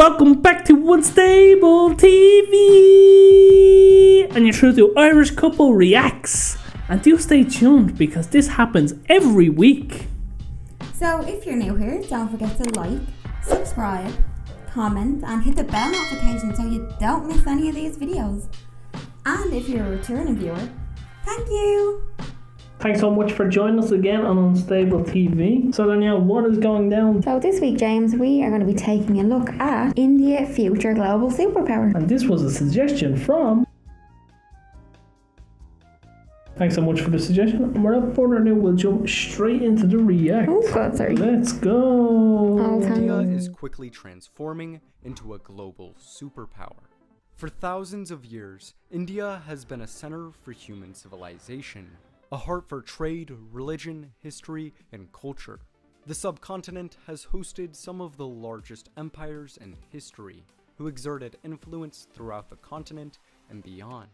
Welcome back to Unstable TV! And you're sure to Irish Couple Reacts. And do stay tuned because this happens every week. So if you're new here, don't forget to like, subscribe, comment and hit the bell notification so you don't miss any of these videos. And if you're a returning viewer, thank you! Thanks so much for joining us again on Unstable TV. So Danielle, what is going down? So this week, James, we are going to be taking a look at India future global superpower. And this was a suggestion from... Thanks so much for the suggestion. And without further ado, we'll jump straight into the react. Oh God, sorry. Let's go! India is quickly transforming into a global superpower. For thousands of years, India has been a center for human civilization, a heart for trade, religion, history, and culture. The subcontinent has hosted some of the largest empires in history, who exerted influence throughout the continent and beyond.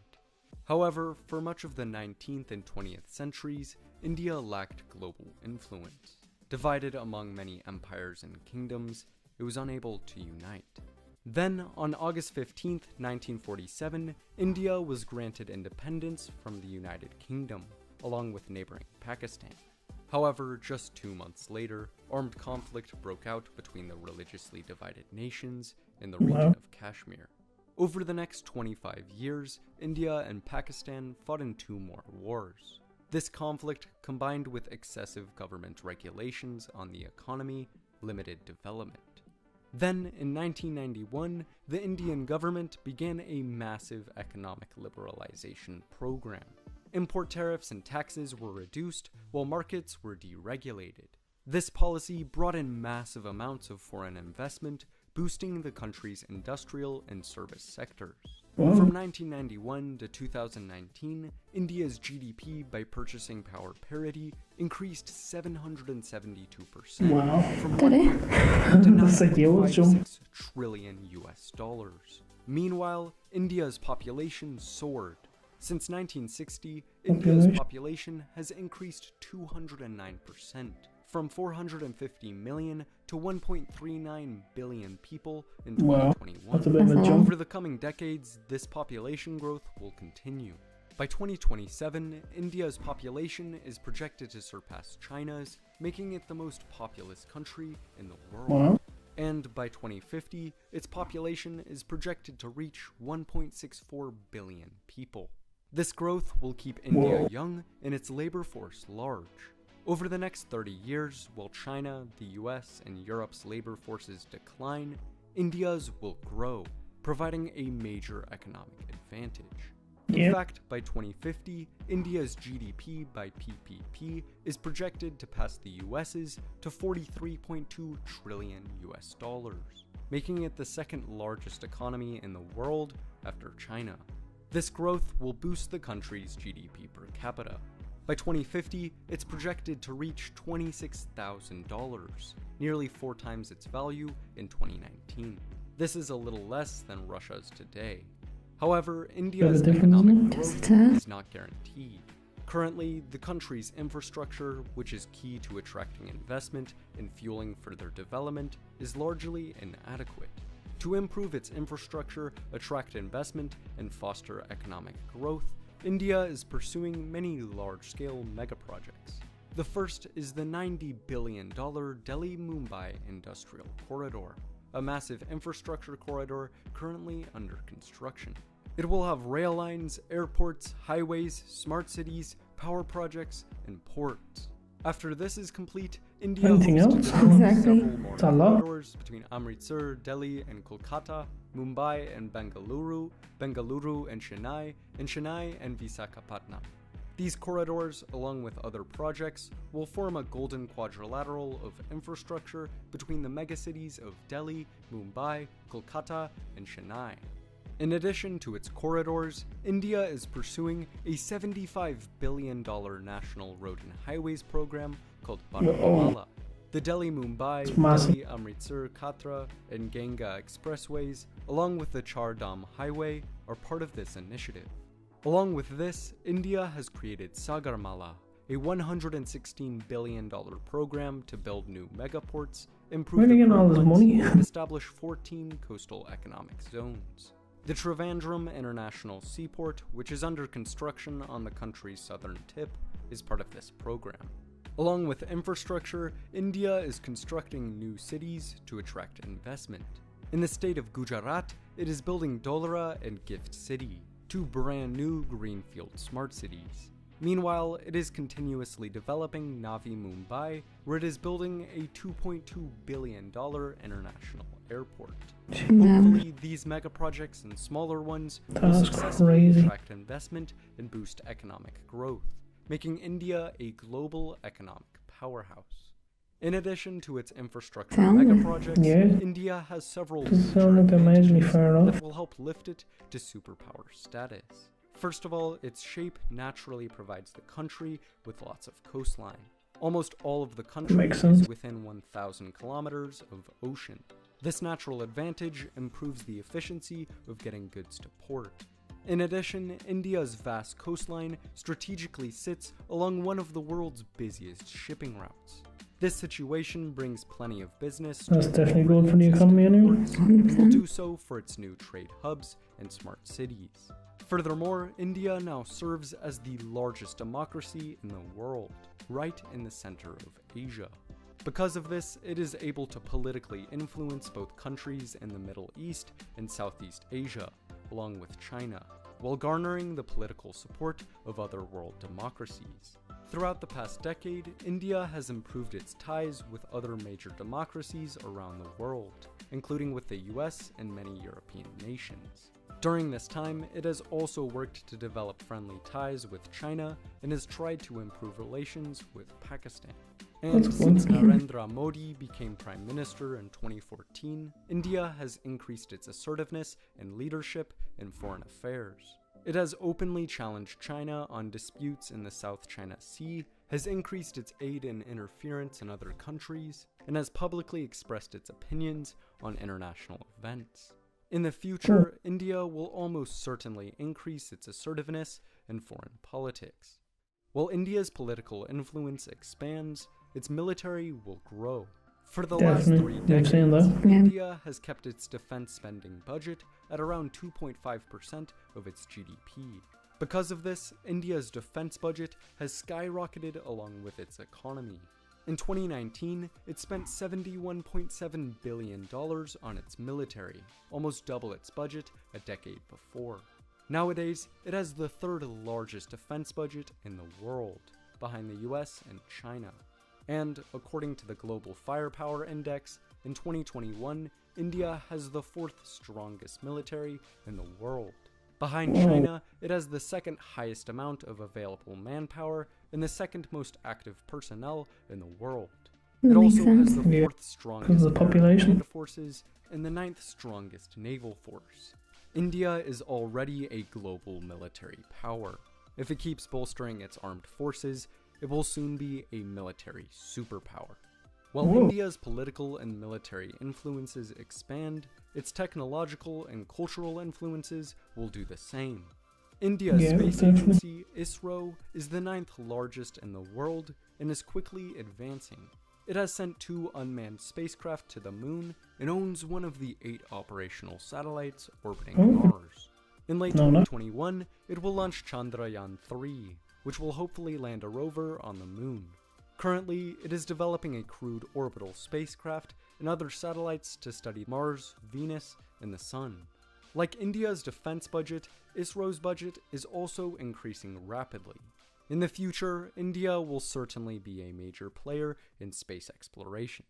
However, for much of the 19th and 20th centuries, India lacked global influence. Divided among many empires and kingdoms, it was unable to unite. Then, on August 15, 1947, India was granted independence from the United Kingdom, along with neighboring Pakistan. However, just 2 months later, armed conflict broke out between the religiously divided nations in the region of Kashmir. Over the next 25 years, India and Pakistan fought in 2 more wars. This conflict, combined with excessive government regulations on the economy, limited development. Then, in 1991, the Indian government began a massive economic liberalization program. Import tariffs and taxes were reduced, while markets were deregulated. This policy brought in massive amounts of foreign investment, boosting the country's industrial and service sectors. From 1991 to 2019, India's GDP by purchasing power parity increased 772%. Wow. From $1.3 to $9.56 trillion US dollars. Meanwhile, India's population soared. Since 1960, India's population has increased 209%, from 450 million to 1.39 billion people in 2021. That's a bit of a jump. Over the coming decades, this population growth will continue. By 2027, India's population is projected to surpass China's, making it the most populous country in the world. Wow. And by 2050, its population is projected to reach 1.64 billion people. This growth will keep India young and its labor force large. Over the next 30 years, while China, the US, and Europe's labor forces decline, India's will grow, providing a major economic advantage. In fact, by 2050, India's GDP by PPP is projected to pass the US's to 43.2 trillion US dollars, making it the second largest economy in the world after China. This growth will boost the country's GDP per capita. By 2050, it's projected to reach $26,000, nearly 4 times its value in 2019. This is a little less than Russia's today. However, India's economic growth is not guaranteed. Currently, the country's infrastructure, which is key to attracting investment and fueling further development, is largely inadequate. To improve its infrastructure, attract investment, and foster economic growth, India is pursuing many large-scale megaprojects. The first is the $90 billion Delhi-Mumbai Industrial Corridor, a massive infrastructure corridor currently under construction. It will have rail lines, airports, highways, smart cities, power projects, and ports. After this is complete, India hopes to develop several more corridors between Amritsar, Delhi, and Kolkata, Mumbai and Bengaluru, Bengaluru and Chennai and Visakhapatnam. These corridors, along with other projects, will form a golden quadrilateral of infrastructure between the megacities of Delhi, Mumbai, Kolkata, and Chennai. In addition to its corridors, India is pursuing a $75 billion national road and highways program called Bharatmala. The Delhi-Mumbai, Delhi-Amritsar, Katra, and Ganga expressways, along with the Char Dham Highway, are part of this initiative. Along with this, India has created Sagarmala, a $116 billion program to build new megaports improve Where are the they getting all this port money? lines, and establish 14 coastal economic zones. The Trivandrum International Seaport, which is under construction on the country's southern tip, is part of this program. Along with infrastructure, India is constructing new cities to attract investment. In the state of Gujarat, it is building Dholara and Gift City, two brand new greenfield smart cities. Meanwhile, it is continuously developing Navi Mumbai, where it is building a $2.2 billion international airport. Hopefully, these mega projects and smaller ones will That's successfully crazy. attract investment and boost economic growth, making India a global economic powerhouse. In addition to its infrastructure mega projects, Yeah. India has several Doesn't major sound like they're majorly advantages far off. that will help lift it to superpower status. First of all, its shape naturally provides the country with lots of coastline. Almost all of the country Makes sense. is within 1,000 kilometers of ocean. This natural advantage improves the efficiency of getting goods to port. In addition, India's vast coastline strategically sits along one of the world's busiest shipping routes. This situation brings plenty of business to That's its definitely already good for the existing economy anyway. ports, and will do so for its new trade hubs and smart cities. Furthermore, India now serves as the largest democracy in the world, right in the center of Asia. Because of this, it is able to politically influence both countries in the Middle East and Southeast Asia, along with China, while garnering the political support of other world democracies. Throughout the past decade, India has improved its ties with other major democracies around the world, including with the US and many European nations. During this time, it has also worked to develop friendly ties with China and has tried to improve relations with Pakistan. And That's since good. Narendra Modi became Prime Minister in 2014, India has increased its assertiveness and leadership in foreign affairs. It has openly challenged China on disputes in the South China Sea, has increased its aid and interference in other countries, and has publicly expressed its opinions on international events. In the future, India will almost certainly increase its assertiveness in foreign politics. While India's political influence expands, its military will grow. For the last Definitely. 3 We've seen decades, that. Yeah. India has kept its defense spending budget at around 2.5% of its GDP. Because of this, India's defense budget has skyrocketed along with its economy. In 2019, it spent $71.7 billion on its military, almost double its budget a decade before. Nowadays, it has the third largest defense budget in the world, behind the US and China. And according to the Global Firepower Index, in 2021, India has the fourth strongest military in the world. Behind China, it has the second highest amount of available manpower and the second most active personnel in the world. It That makes also has sense. the Yeah, fourth strongest the air population. land forces and the ninth strongest naval force. India is already a global military power. If it keeps bolstering its armed forces, it will soon be a military superpower. While Whoa. India's political and military influences expand, its technological and cultural influences will do the same. India's Yeah, space definitely. agency, ISRO, is the 9th largest in the world and is quickly advancing. It has sent 2 unmanned spacecraft to the moon and owns one of the 8 operational satellites orbiting Oh. Mars. In late No, no. 2021, it will launch Chandrayaan-3, which will hopefully land a rover on the moon. Currently, it is developing a crewed orbital spacecraft and other satellites to study Mars, Venus, and the Sun. Like India's defense budget, ISRO's budget is also increasing rapidly. In the future, India will certainly be a major player in space exploration.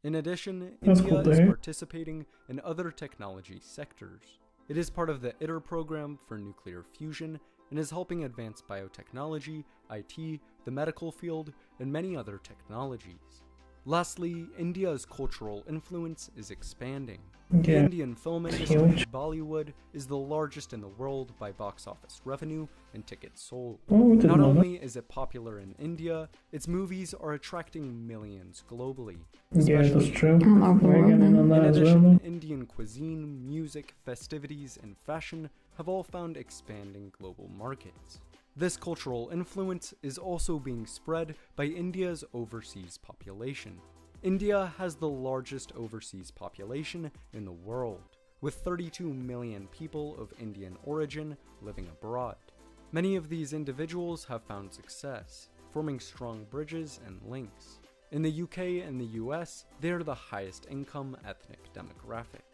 In addition, That's India cool to is hear. participating in other technology sectors. It is part of the ITER program for nuclear fusion and is helping advance biotechnology, IT, the medical field, and many other technologies. Lastly, India's cultural influence is expanding. The Yeah, Indian film industry, huge. Bollywood, is the largest in the world by box office revenue and tickets sold. Oh, we didn't Not know that. only is it popular in India, its movies are attracting millions globally. Yeah, that's especially true. All over the We're world, getting in then. on that in as well. addition, Though. Indian cuisine, music, festivities, and fashion have all found expanding global markets. This cultural influence is also being spread by India's overseas population. India has the largest overseas population in the world, with 32 million people of Indian origin living abroad. Many of these individuals have found success, forming strong bridges and links. In the UK and the US, they are the highest income ethnic demographic.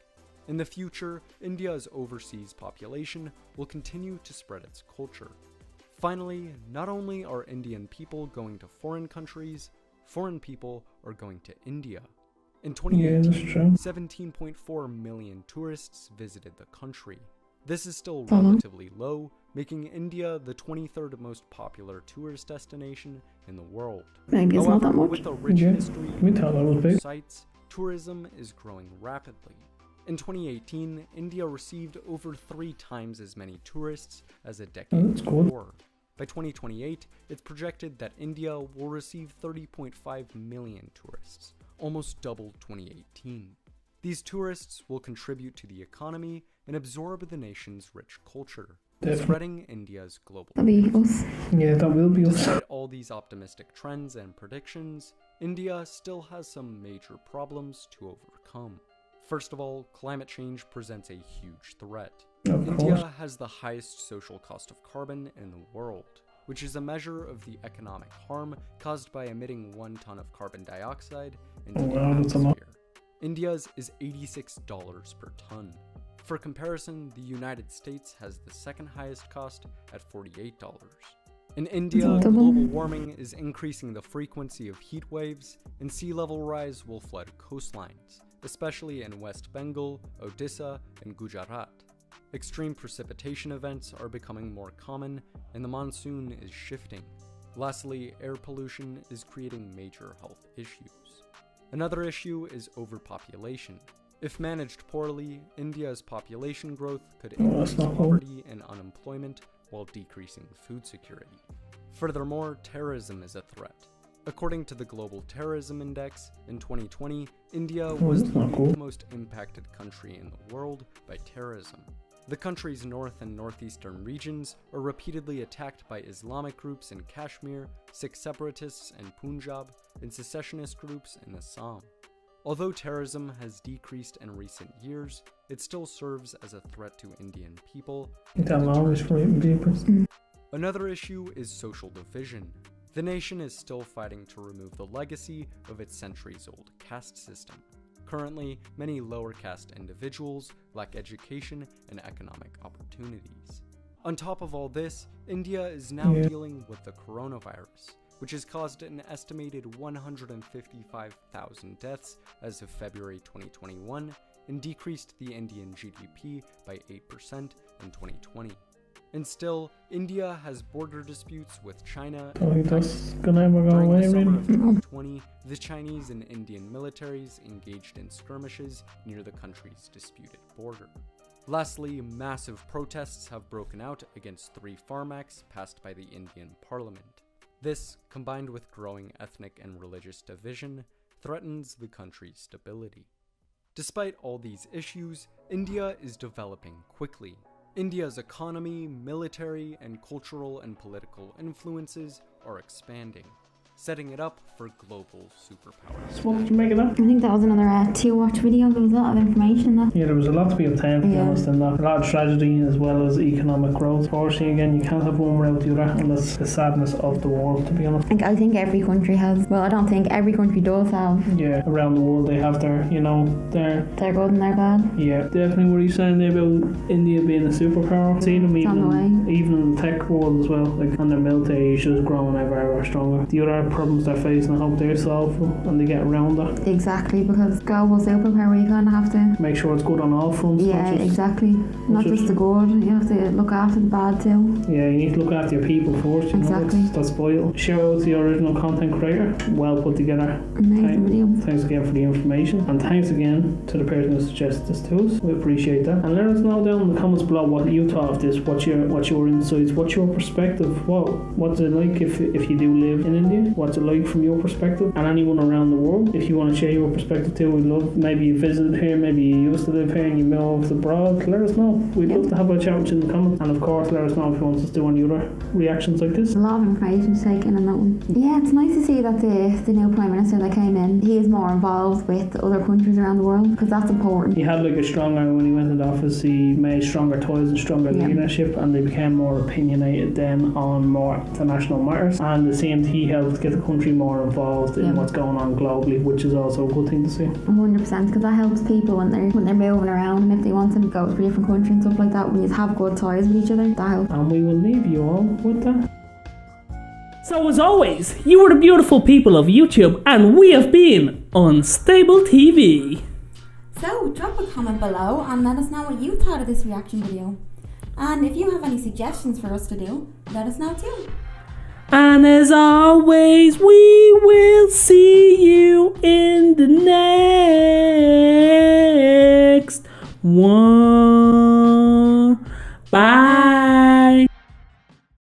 In the future, India's overseas population will continue to spread its culture. Finally, not only are Indian people going to foreign countries, foreign people are going to India. In 2018, 17.4 million tourists visited the country. This is still relatively low, making India the 23rd most popular tourist destination in the world. Maybe it's not that much. With a rich history was big. and sites, tourism is growing rapidly. In 2018, India received over 3 times as many tourists as a decade before. By 2028, it's projected that India will receive 30.5 million tourists, almost double 2018. These tourists will contribute to the economy and absorb the nation's rich culture, spreading India's global us. Yeah, that will be us. Despite all these optimistic trends and predictions, India still has some major problems to overcome. First of all, climate change presents a huge threat. India has the highest social cost of carbon in the world, which is a measure of the economic harm caused by emitting 1 ton of carbon dioxide into the atmosphere. India's is $86 per ton. For comparison, the United States has the second highest cost at $48. In India, global warming is increasing the frequency of heat waves, and sea level rise will flood coastlines, especially in West Bengal, Odisha, and Gujarat. Extreme precipitation events are becoming more common, and the monsoon is shifting. Lastly, air pollution is creating major health issues. Another issue is overpopulation. If managed poorly, India's population growth could increase poverty and unemployment while decreasing food security. Furthermore, terrorism is a threat. According to the Global Terrorism Index, in 2020, India was the 8th most impacted country in the world by terrorism. The country's north and northeastern regions are repeatedly attacked by Islamic groups in Kashmir, Sikh separatists in Punjab, and secessionist groups in Assam. Although terrorism has decreased in recent years, it still serves as a threat to Indian people. Another issue is social division. The nation is still fighting to remove the legacy of its centuries-old caste system. Currently, many lower caste individuals lack education and economic opportunities. On top of all this, India is now dealing with the coronavirus, which has caused an estimated 155,000 deaths as of February 2021 and decreased the Indian GDP by 8% in 2020. And still, India has border disputes with China. During the summer of 2020, the Chinese and Indian militaries engaged in skirmishes near the country's disputed border. Lastly, massive protests have broken out against 3 Farm Acts passed by the Indian Parliament. This, combined with growing ethnic and religious division, threatens the country's stability. Despite all these issues, India is developing quickly. India's economy, military, and cultural and political influences are expanding, setting it up for global superpowers. So what did you make of that? I think that was another 2-watch video. There was a lot of information in that. Yeah, there was a lot to be obtained, to be honest, in that. A lot of tragedy as well as economic growth. Unfortunately, again, you can't have one without the other, and that's the sadness of the world, to be honest. I think every country has, well, I don't think every country does have. Yeah, around the world they have their, their good and their bad. Yeah, definitely what are you saying there about India being a superpower? See them even in the tech world as well, like, and their military is just growing ever stronger. The other problems they're facing, I hope they're solved and they get around that. Exactly, because global superpower, you kind of have to make sure it's good on all fronts. Yeah, exactly. Not just the good, you have to look after the bad too. Yeah, you need to look after your people first. Exactly. That's vital. Shout out to the original content creator. Well put together. Amazing video. Thanks again for the information, and thanks again to the person who suggested this to us. We appreciate that. And let us know down in the comments below what you thought of this. What's your insights? What's your perspective? What's it like if you do live in India? what's it like from your perspective, and anyone around the world. If you want to share your perspective too, we'd love. Maybe you visited here, maybe you used to live here and you moved abroad. Let us know. We'd love to have a chat with you in the comments, and of course let us know if you want us to do any other reactions like this. A lot of information to take in on that one. Yeah, it's nice to see that the new Prime Minister that came in, he is more involved with other countries around the world, because that's important. He had like a stronger, when he went into office, he made stronger ties and stronger leadership, and they became more opinionated then on more international matters, and it seemed he helped get the country more involved in what's going on globally, which is also a good thing to see. 100%, because that helps people when they're moving around, and if they want to go to a different country and stuff like that, when you have good ties with each other, that helps. And we will leave you all with that. So as always, you are the beautiful people of YouTube, and we have been Unstable TV. So drop a comment below and let us know what you thought of this reaction video. And if you have any suggestions for us to do, let us know too. And as always, we will see you in the next one.